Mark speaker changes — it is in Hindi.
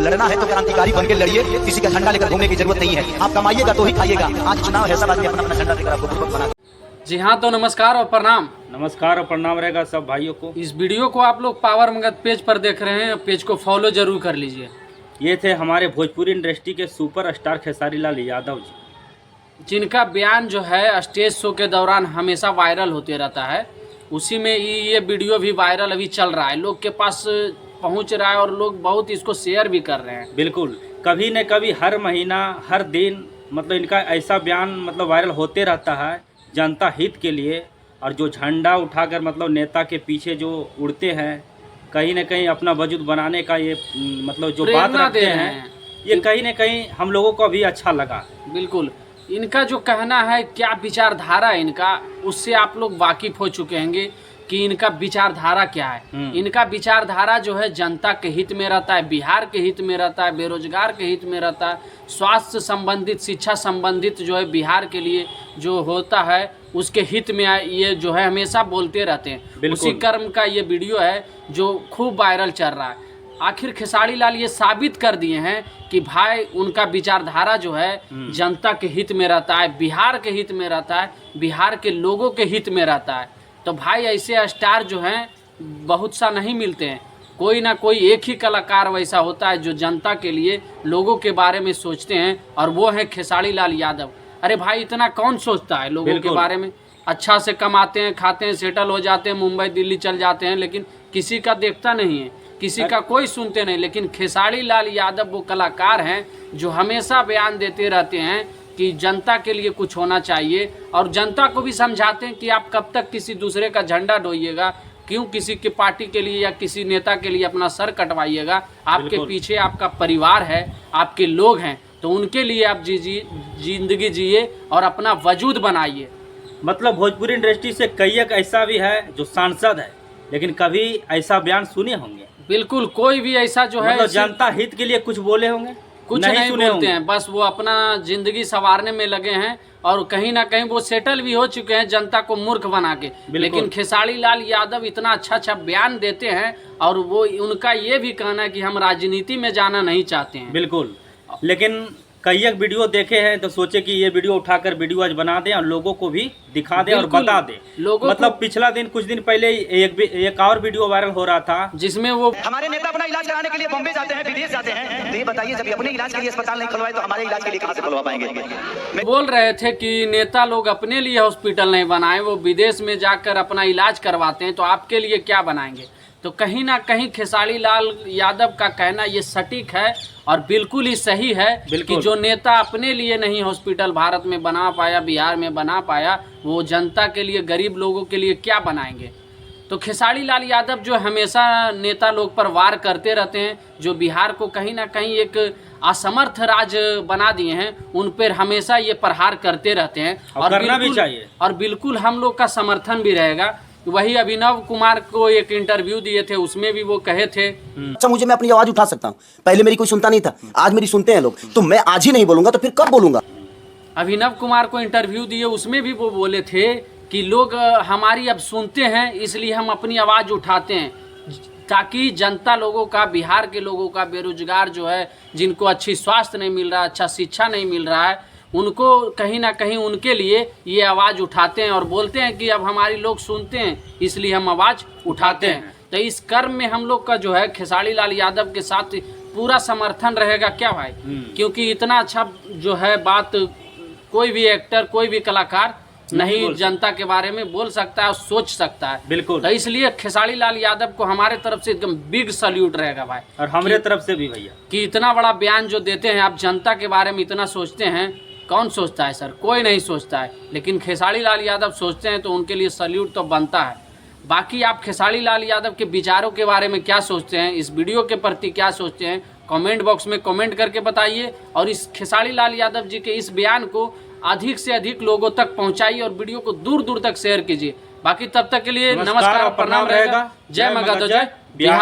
Speaker 1: लड़ना है तो क्रांतिकारी बनकर लड़िए, किसी का झंडा लेकर घूमने की जरूरत नहीं है। आप कमाइएगा तो ही खाइएगा। आज चुनाव है, सब आदमी अपना अपना झंडा लेकर आपको बुर्बक बना।
Speaker 2: जी हाँ, तो नमस्कार और प्रणाम।
Speaker 3: नमस्कार और प्रणाम रहेगा सब भाइयों को।
Speaker 2: इस वीडियो को आप लोग पावर मगध पेज पर देख रहे हैं, पेज को फॉलो जरूर कर लीजिए।
Speaker 3: ये थे हमारे भोजपुरी इंडस्ट्री के सुपर स्टार खेसारी लाल यादव जी,
Speaker 2: जिनका बयान जो है स्टेज शो के दौरान हमेशा वायरल होते रहता है। उसी में ये वीडियो भी वायरल अभी चल रहा है, लोग के पास पहुंच रहा है और लोग बहुत इसको शेयर भी कर रहे हैं।
Speaker 3: बिल्कुल, कभी न कभी हर महीना हर दिन मतलब इनका ऐसा बयान मतलब वायरल होते रहता है जनता हित के लिए। और जो झंडा उठाकर मतलब नेता के पीछे जो उड़ते हैं, कहीं न कहीं अपना वजूद बनाने का ये मतलब जो बात रखते हैं, ये कहीं न कहीं हम लोगों को भी अच्छा लगा।
Speaker 2: बिल्कुल, इनका जो कहना है, क्या विचारधारा है इनका, उससे आप लोग वाकिफ हो चुके होंगे कि इनका विचारधारा क्या है। इनका विचारधारा जो है जनता के हित में रहता है, बिहार के हित में रहता है, बेरोजगार के हित में रहता है, स्वास्थ्य संबंधित, शिक्षा संबंधित जो है बिहार के लिए जो होता है उसके हित में ये जो है हमेशा बोलते रहते हैं। उसी कर्म का ये वीडियो है जो खूब वायरल चल रहा है। आखिर खेसारी लाल ये साबित कर दिए हैं कि भाई उनका विचारधारा जो है जनता के हित में रहता है, बिहार के हित में रहता है, बिहार के लोगों के हित में रहता है। तो भाई ऐसे स्टार जो हैं बहुत सा नहीं मिलते हैं, कोई ना कोई एक ही कलाकार वैसा होता है जो जनता के लिए, लोगों के बारे में सोचते हैं, और वो है खेसारी लाल यादव। अरे भाई, इतना कौन सोचता है लोगों के बारे में? अच्छा से कमाते हैं, खाते हैं, सेटल हो जाते हैं, मुंबई दिल्ली चल जाते हैं, लेकिन किसी का देखता नहीं है, किसी का कोई सुनते नहीं। लेकिन खेसारी लाल यादव वो कलाकार हैं जो हमेशा बयान देते रहते हैं कि जनता के लिए कुछ होना चाहिए, और जनता को भी समझाते हैं कि आप कब तक किसी दूसरे का झंडा ढोइएगा, क्यों किसी की पार्टी के लिए या किसी नेता के लिए अपना सर कटवाइएगा। आपके पीछे आपका परिवार है, आपके लोग हैं, तो उनके लिए आप जिंदगी जिए और अपना वजूद बनाइए।
Speaker 3: मतलब भोजपुरी इंडस्ट्री से कई एक ऐसा भी है जो सांसद है, लेकिन कभी ऐसा बयान सुने होंगे?
Speaker 2: बिल्कुल, कोई भी ऐसा जो है
Speaker 3: मतलब जनता हित के लिए कुछ बोले होंगे?
Speaker 2: कुछ नहीं बोलते हैं, बस वो अपना जिंदगी संवारने में लगे हैं, और कहीं ना कहीं वो सेटल भी हो चुके हैं जनता को मूर्ख बना के। लेकिन खेसारी लाल यादव इतना अच्छा अच्छा बयान देते हैं, और वो उनका ये भी कहना है कि हम राजनीति में जाना नहीं चाहते हैं।
Speaker 3: बिल्कुल, लेकिन कई एक वीडियो देखे हैं तो सोचे कि ये वीडियो उठाकर वीडियो आज बना दें और लोगों को भी दिखा दें और बता दें लोगों मतलब पिछला दिन कुछ दिन पहले एक और वीडियो वायरल हो रहा था
Speaker 2: जिसमें वो
Speaker 1: हमारे नेता अपना इलाज कराने के लिए बॉम्बे जाते हैं, विदेश जाते हैं। तो ये बताइए, जब अपने इलाज के लिए अस्पताल नहीं खुलवाए तो हमारे इलाज के लिए कहां से खुलवा पाएंगे?
Speaker 2: बोल रहे थे कि नेता लोग अपने लिए हॉस्पिटल नहीं बनाए, वो विदेश में जाकर अपना इलाज करवाते हैं, तो आपके लिए क्या बनाएंगे? तो कहीं ना कहीं खेसारी लाल यादव का कहना ये सटीक है और बिल्कुल ही सही है कि जो नेता अपने लिए नहीं हॉस्पिटल भारत में बना पाया, बिहार में बना पाया, वो जनता के लिए, गरीब लोगों के लिए क्या बनाएंगे? तो खेसारी लाल यादव जो हमेशा नेता लोग पर वार करते रहते हैं, जो बिहार को कहीं ना कहीं एक असमर्थ राज्य बना दिए हैं, उन पर हमेशा ये प्रहार करते रहते हैं, और
Speaker 3: करना भी चाहिए।
Speaker 2: और बिल्कुल हम लोग का समर्थन भी रहेगा। वही अभिनव कुमार को एक इंटरव्यू दिए थे, उसमें भी वो कहे थे,
Speaker 1: अच्छा मुझे, मैं अपनी आवाज उठा सकता हूँ, पहले मेरी कोई सुनता नहीं था, आज मेरी सुनते हैं लोग, तो मैं आज ही नहीं बोलूंगा तो फिर कब बोलूंगा?
Speaker 2: अभिनव कुमार को इंटरव्यू दिए, उसमें भी वो बोले थे कि लोग हमारी अब सुनते हैं, इसलिए हम अपनी आवाज उठाते हैं, ताकि जनता लोगों का, बिहार के लोगों का, बेरोजगार जो है, जिनको अच्छी स्वास्थ्य नहीं मिल रहा, अच्छा शिक्षा नहीं मिल रहा है, उनको कहीं ना कहीं उनके लिए ये आवाज़ उठाते हैं और बोलते हैं कि अब हमारी लोग सुनते हैं, इसलिए हम आवाज़ उठाते हैं। तो इस कर्म में हम लोग का जो है खेसारी लाल यादव के साथ पूरा समर्थन रहेगा। क्या भाई? क्योंकि इतना अच्छा जो है बात कोई भी एक्टर, कोई भी कलाकार नहीं जनता के बारे में बोल सकता है और सोच सकता है।
Speaker 3: बिल्कुल,
Speaker 2: तो इसलिए खेसारी लाल यादव को हमारे तरफ से एकदम बिग सल्यूट रहेगा भाई,
Speaker 3: और हमारे तरफ से भी भैया,
Speaker 2: कि इतना बड़ा बयान जो देते हैं, आप जनता के बारे में इतना सोचते हैं। कौन सोचता है सर? कोई नहीं सोचता है, लेकिन खेसारी लाल यादव सोचते हैं, तो उनके लिए सल्यूट तो बनता है। बाकी आप खेसारी लाल यादव के विचारों के बारे में क्या सोचते हैं, इस वीडियो के प्रति क्या सोचते हैं, कमेंट बॉक्स में कमेंट करके बताइए, और इस खेसारी लाल यादव जी के इस बयान को अधिक से अधिक लोगों तक पहुंचाइए और वीडियो को दूर दूर तक शेयर कीजिए। बाकी तब तक के लिए नमस्कार और प्रणाम रहेगा। जय मगध, जय बिहार।